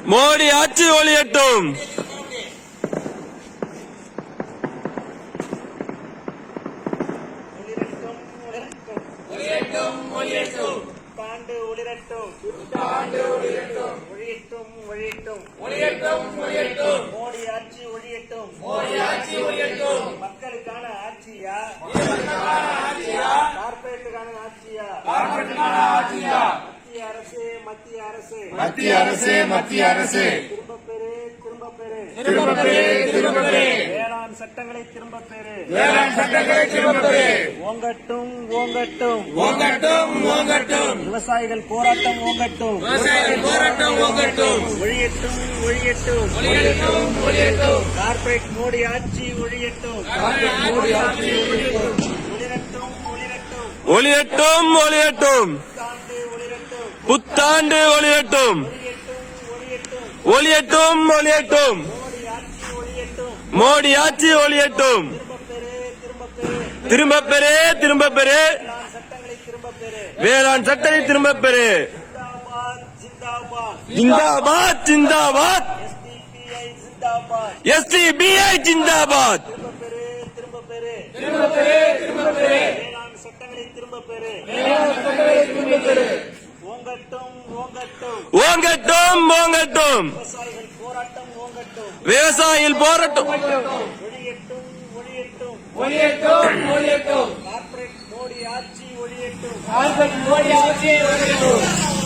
மோடி ஆட்சி ஒழியட்டும். புத்தாண்டு ஒளிரட்டும். ஒழியட்டும். மோடி ஆட்சி ஒழியட்டும். மக்களுக்கான ஆட்சியா, கார்பரேட்டுக்கான ஆட்சியா? மத்திய அரசு திரும்ப பெறு. வேளாண் சட்டங்களை திரும்ப பெறு. ஓங்கட்டும். விவசாயிகள் போராட்டம் ஓங்கட்டும். ஒழியட்டும். கார்பரேட் மோடி ஆட்சி ஒழியட்டும். ஒழியட்டும். புத்தாண்டு ஒழியட்டும். மோடி ஆட்சி ஒழியட்டும். திரும்ப பெறு. வேளாண் சட்டங்களை திரும்ப பெறு. ஜிந்தாபாத். SDPI ஜிந்தாபாத். வேளாண் சட்டங்களை திரும்ப பெறு. ஓங்கட்டும். விவசாயிகள் போராட்டம். ஒழியட்டும். கார்பரேட் மோடி ஆட்சி ஒழியட்டும்.